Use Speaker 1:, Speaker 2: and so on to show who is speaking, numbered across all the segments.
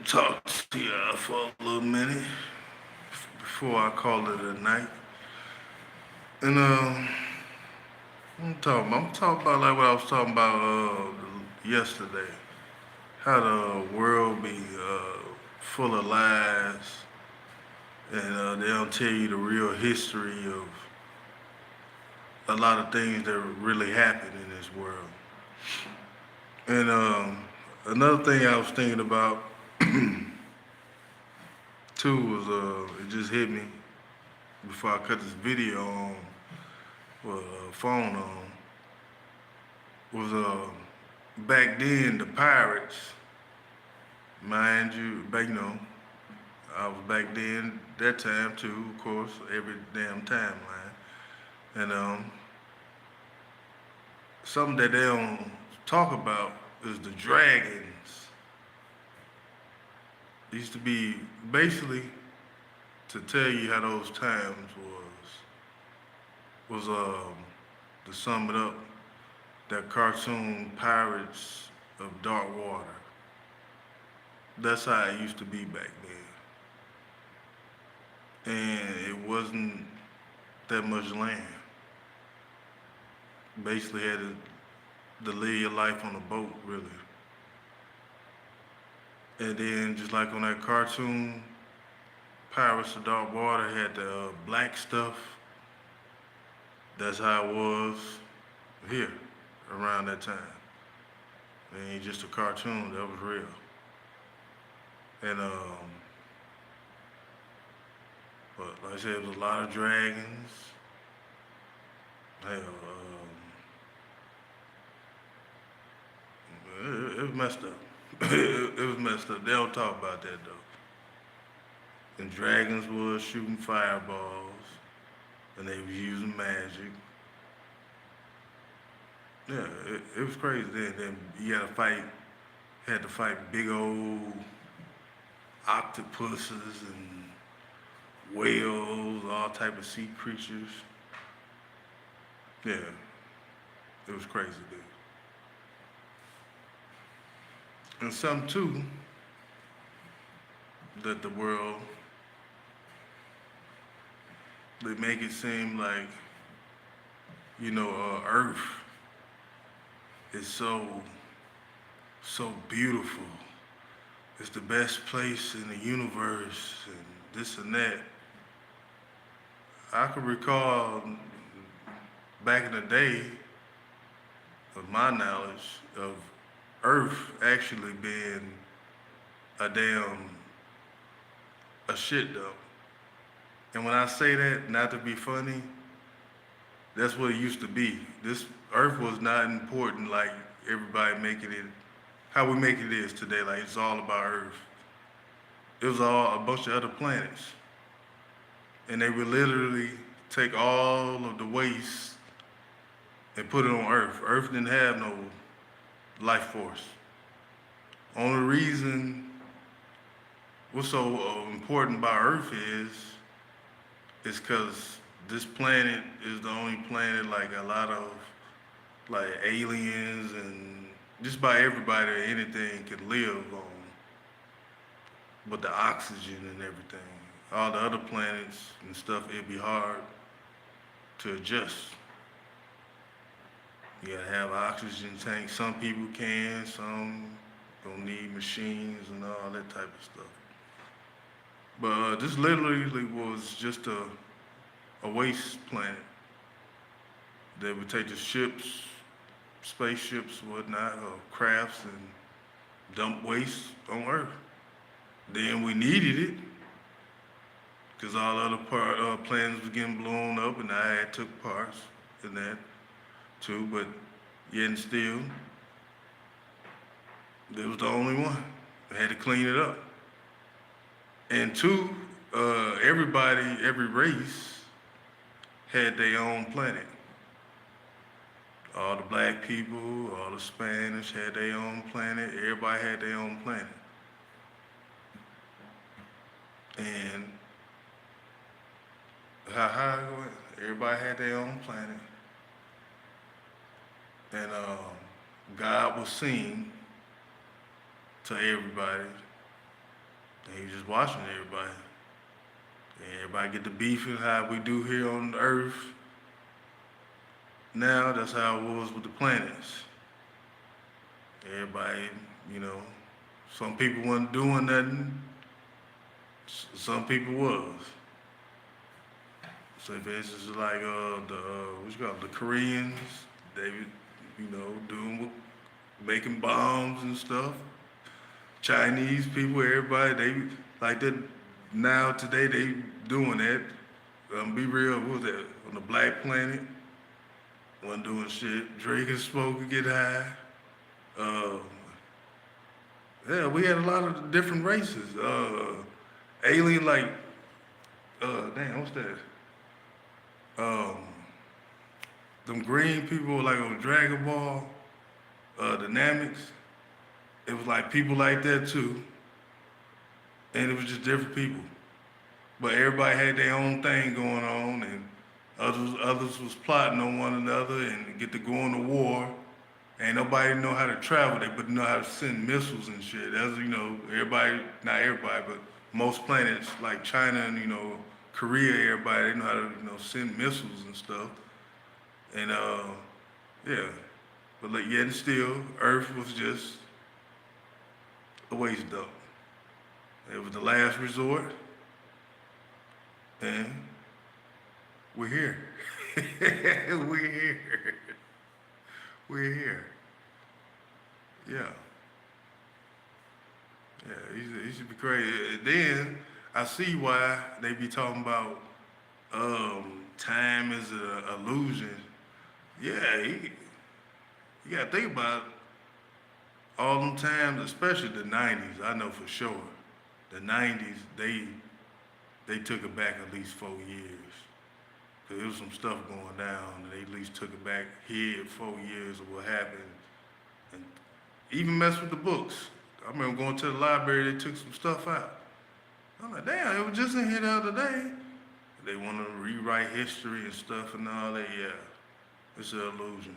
Speaker 1: talk to y'all for a little minute before I call it a night. And I'm talking about like what I was talking about yesterday. How the world be full of lies, and they don't tell you the real history of a lot of things that really happen in this world. And another thing I was thinking about too was it just hit me before I cut this video on, well, phone on, was back then the pirates, mind you, back I was back then that time too, of course, every damn timeline, and something that they don't talk about is the dragons. It used to be basically to tell you how those times was to sum it up, that cartoon Pirates of Dark Water. That's how it used to be back then. And it wasn't that much land. Basically had to live your life on a boat, really. And then just like on that cartoon, Pirates of Dark Water had the black stuff. That's how it was here around that time. It ain't just a cartoon, that was real. And but like I said, it was a lot of dragons. Hell, it was messed up. It was messed up. They don't talk about that though. And dragons was shooting fireballs, and they was using magic. Yeah, it was crazy. Then you had to fight big old octopuses and whales, all type of sea creatures. Yeah, it was crazy, dude. And some too that the world they make it seem like Earth is so beautiful. It's the best place in the universe, and this and that. I can recall back in the day, of my knowledge of Earth actually being a damn a shit dump. And when I say that, not to be funny, that's what it used to be. This Earth was not important like everybody making it, how we make it is today. Like it's all about Earth. It was all a bunch of other planets, and they would literally take all of the waste and put it on Earth. Earth didn't have no life force. Only reason what's so important about Earth is because this planet is the only planet like a lot of like aliens and just about everybody or anything could live on, but the oxygen and everything. All the other planets and stuff, it'd be hard to adjust. You gotta have an oxygen tank. Some people can, some gonna need machines and all that type of stuff. But this literally was just a waste planet. They would take the ships, spaceships, whatnot, or crafts, and dump waste on Earth. Then we needed it because all other planets was getting blown up, and I had took parts in that too. But yet and still, it was the only one. I had to clean it up. And two, every race had their own planet. All the black people, all the Spanish had their own planet. Everybody had their own planet. And how it went, everybody had their own planet. And God was seen to everybody. And he was just watching everybody. And everybody get the beefing how we do here on the Earth. Now that's how it was with the planets. Everybody, you know, some people wasn't doing nothing. Some people was. So for instance, like what you call it, the Koreans, they, you know, doing making bombs and stuff. Chinese people, everybody, they like that. Now today they doing that. Be real, what was that on the Black Planet? Wasn't doing shit. Drinking, smoking, get high. Uh, yeah, we had a lot of different races. Alien, like, damn, what's that? Um, them green people like on Dragon Ball, Dynamics. It was like people like that too, and it was just different people. But everybody had their own thing going on, and others was plotting on one another and get to go on to war. Ain't nobody know how to travel, they but know how to send missiles and shit. That's, you know, everybody, not everybody, but most planets like China and, you know, Korea, everybody, they know how to, you know, send missiles and stuff. And yeah. But like yet and still, Earth was just a waste dump. It was the last resort, and we're here. We're here. We're here. Yeah. Yeah, he should be crazy. Then I see why they be talking about time is an illusion. Yeah, you gotta think about all them times, especially the '90s. I know for sure, the '90s they took it back at least 4 years. Cause there was some stuff going down, and they at least took it back here 4 years of what happened, and even messed with the books. I remember going to the library, they took some stuff out. I'm like, damn, it was just in here the other day. They want to rewrite history and stuff and all that. Yeah, it's an illusion.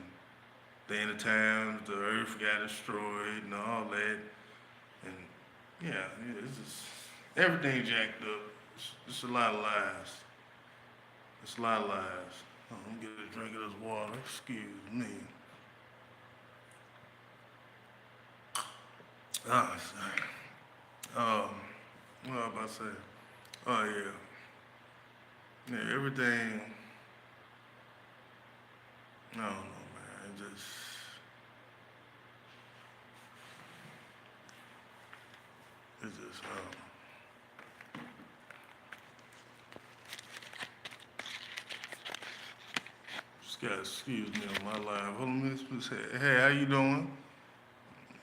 Speaker 1: The end of times, the earth got destroyed and all that. And yeah, it's just, everything jacked up. It's a lot of lies. It's a lot of lies. Oh, I'm gonna get a drink of this water. Excuse me. Ah, sorry. What was I about to say? Oh yeah. Yeah, everything. I don't know, man. It's just. Just gotta excuse me on my live. Hold on, Miss. Hey, how you doing?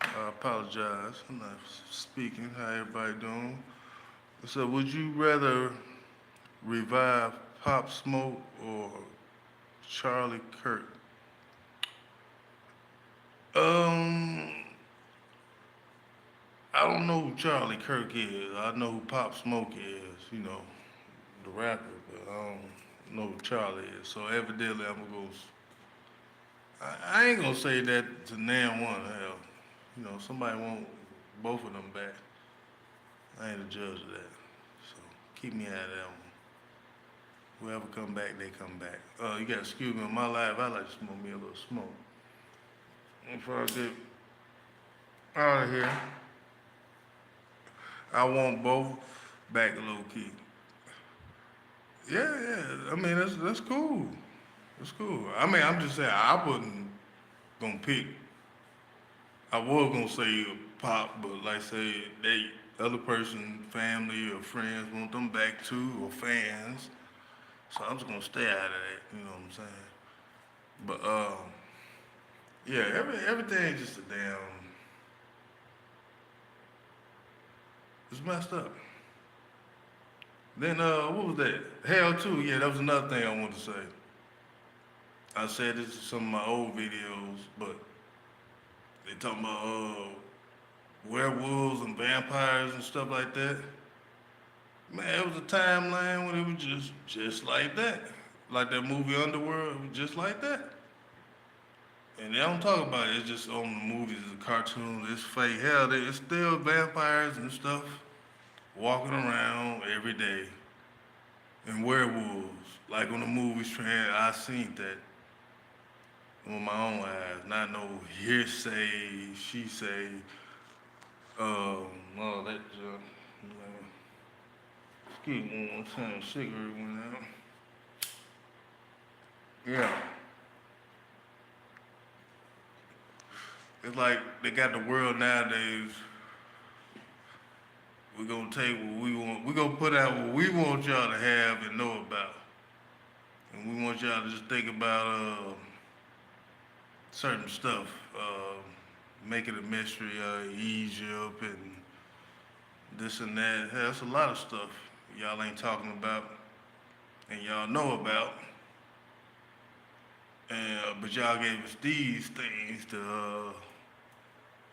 Speaker 1: I apologize. I'm not speaking. How everybody doing? So, would you rather revive Pop Smoke or Charlie Kirk? Um, I don't know who Charlie Kirk is. I know who Pop Smoke is. You know, the rapper, but I don't know who Charlie is. So evidently, I'm gonna go. I ain't gonna say that to nan one. Hell, you know, somebody want both of them back. I ain't a judge of that. So keep me out of that one. Whoever come back, they come back. You gotta excuse me on my life. I like to smoke me a little smoke. Before I get out of here, I want both back low key. Yeah, yeah. I mean, that's cool. That's cool. I mean, I'm just saying I wasn't gonna pick. I was gonna say pop, but like say they other person, family or friends want them back too, or fans. So I'm just gonna stay out of that. You know what I'm saying? But yeah, everything just a damn. It's messed up. Then what was that? Hell too. Yeah, that was another thing I wanted to say. I said this in some of my old videos, but they talking about werewolves and vampires and stuff like that. Man, it was a timeline when it was just like that. Like that movie Underworld, it was just like that. And they don't talk about it, it's just on the movies, the cartoons, it's fake. Hell, it's still vampires and stuff. walking around every day and werewolves, like on the movies. I seen that with my own eyes, not no hearsay, she say. No, that man, excuse me one time, cigarette went out. Yeah, it's like they got the world nowadays. We're gonna take what we want. We're gonna put out what we want y'all to have and know about, and we want y'all to just think about certain stuff. Make it a mystery, Egypt and this and that. Hey, that's a lot of stuff y'all ain't talking about and y'all know about. And but y'all gave us these things to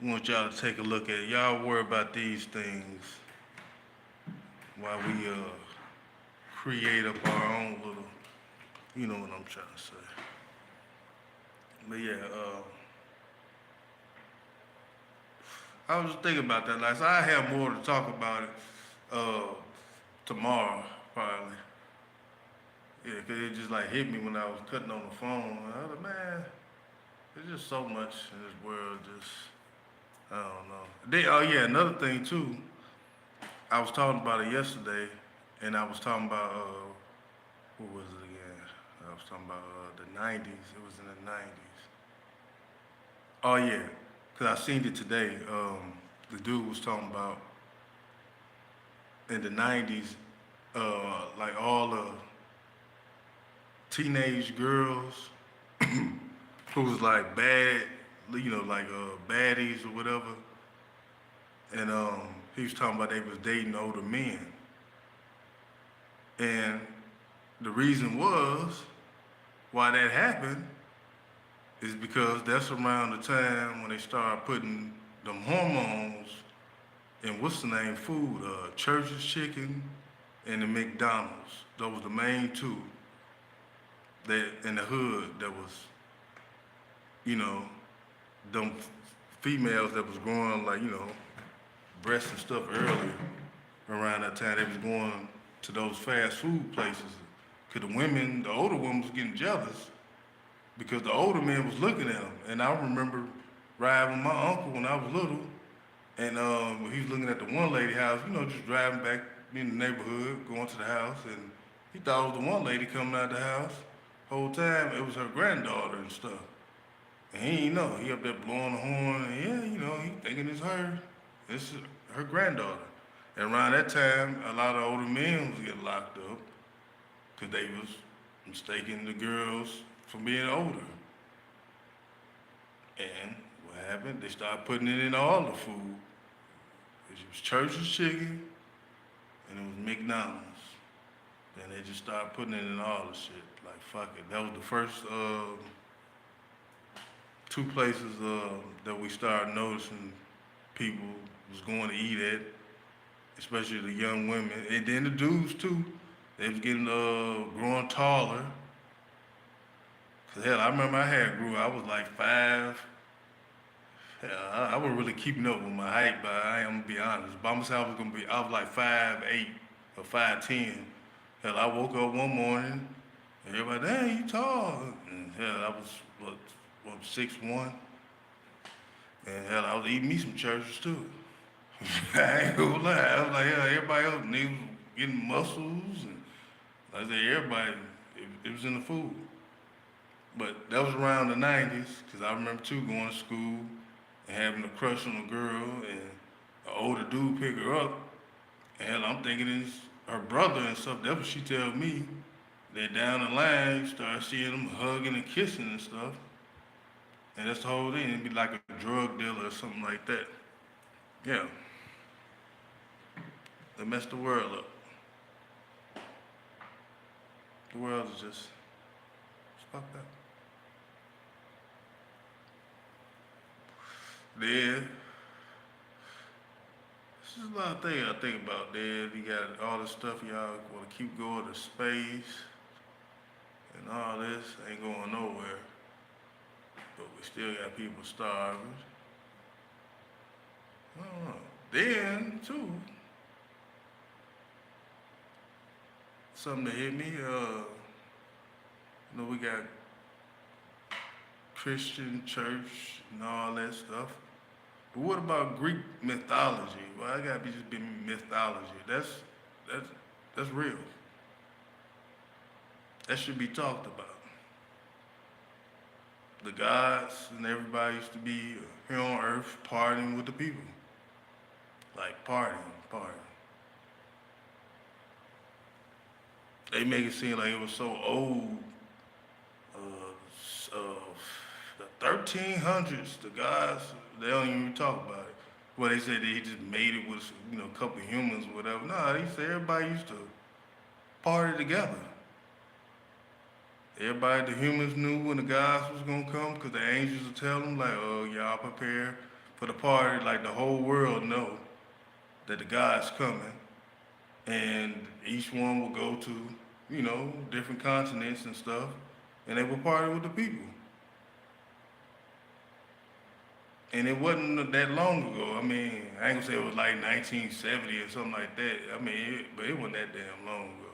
Speaker 1: want y'all to take a look at. Y'all worry about these things while we create up our own little, you know what I'm trying to say. But yeah, I was just thinking about that last. I have more to talk about it uh, tomorrow, probably. Yeah, 'cause it just like hit me when I was cutting on the phone. I was like, man, there's just so much in this world. Just I don't know. Oh yeah, another thing too. I was talking about it yesterday, and I was talking about what was it again? I was talking about the '90s. It was in the '90s. Oh yeah, cause I seen it today. The dude was talking about in the '90s, like all the teenage girls who was like bad, like baddies or whatever, and he was talking about they was dating older men, and the reason was why that happened is because that's around the time when they start putting them hormones in what's the name food, Church's Chicken and the McDonald's. Those were the main two that in the hood that was, you know, them females that was growing like, breasts and stuff earlier around that time. They was going to those fast food places. Cause the older women was getting jealous because the older man was looking at them. And I remember riding with my uncle when I was little, and he was looking at the one lady house, just driving back in the neighborhood, going to the house, and he thought it was the one lady coming out the house. Whole time it was her granddaughter and stuff. And he ain't know. He up there blowing the horn, and yeah, he thinking it's her. It's her granddaughter. And around that time, a lot of older men was getting locked up because they was mistaking the girls for being older. And what happened? They started putting it in all the food. It was Church's Chicken and it was McDonald's. Then they just started putting it in all the shit. Like fuck it. That was the first two places that we started noticing people was going to eat at, especially the young women. And then the dudes too. They was getting growing taller. Cause hell, I remember I was like 5. Hell, I wasn't really keeping up with my height, but I'm gonna be honest. By myself, I was like 5'8" or 5'10". Hell, I woke up one morning and everybody, dang, you tall. And hell, I was what 6'1". And hell, I was eating me some churches too. I ain't gonna lie. I was like, yeah, everybody else, niggas was getting muscles, and like I said, everybody, it was in the food. But that was around the '90s, cause I remember too going to school and having a crush on a girl, and an older dude pick her up, and hell, I'm thinking it's her brother and stuff. That's what she tell me. Then down the line, you start seeing them hugging and kissing and stuff, and that's the whole thing. It'd be like a drug dealer or something like that. Yeah, they messed the world up. The world is just fucked up. Then, there's just a lot of things I think about. Then you got all this stuff y'all want to keep going to space and all this ain't going nowhere. But we still got people starving. I don't know. Then too, something that hit me. We got Christian church and all that stuff. But what about Greek mythology? Well, I gotta be just be mythology. That's that's real. That should be talked about. The gods and everybody used to be here on earth partying with the people. Like partying. They make it seem like it was so old. Uh, the 1300s, the guys, they don't even talk about it. Well, they said that he just made it with, a couple of humans or whatever. No, they said everybody used to party together. Everybody, the humans knew when the gods was gonna come, cause the angels would tell them like, "Oh, y'all prepare for the party." Like the whole world know that the gods coming, and each one will go to, different continents and stuff, and they would party with the people. And it wasn't that long ago. I mean, I ain't gonna say it was like 1970 or something like that. I mean, but it wasn't that damn long ago.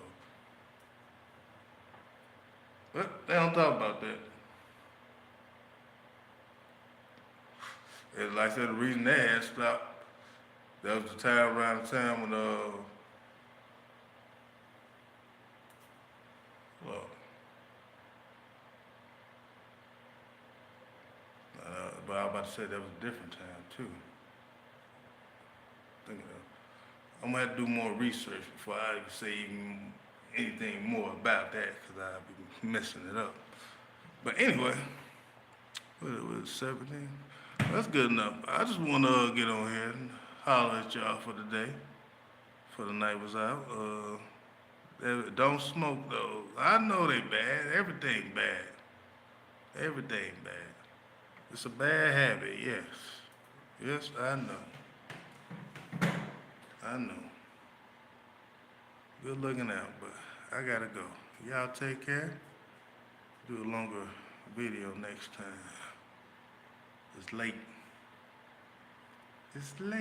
Speaker 1: But they don't talk about that. And like I said, the reason they had stopped, that was the time around the time when well, but I was about to say that was a different time too. Thinking I'm gonna have to do more research before I can say even anything more about that, cause I'll be messing it up. But anyway, what was it, 17? That's good enough. I just wanna get on here and holler at y'all for the day, for the night was out. Don't smoke though. I know they bad. Everything bad. Everything bad. It's a bad habit, yes. Yes, I know. I know. Good looking out, but I gotta go. Y'all take care. Do a longer video next time. It's late. It's late.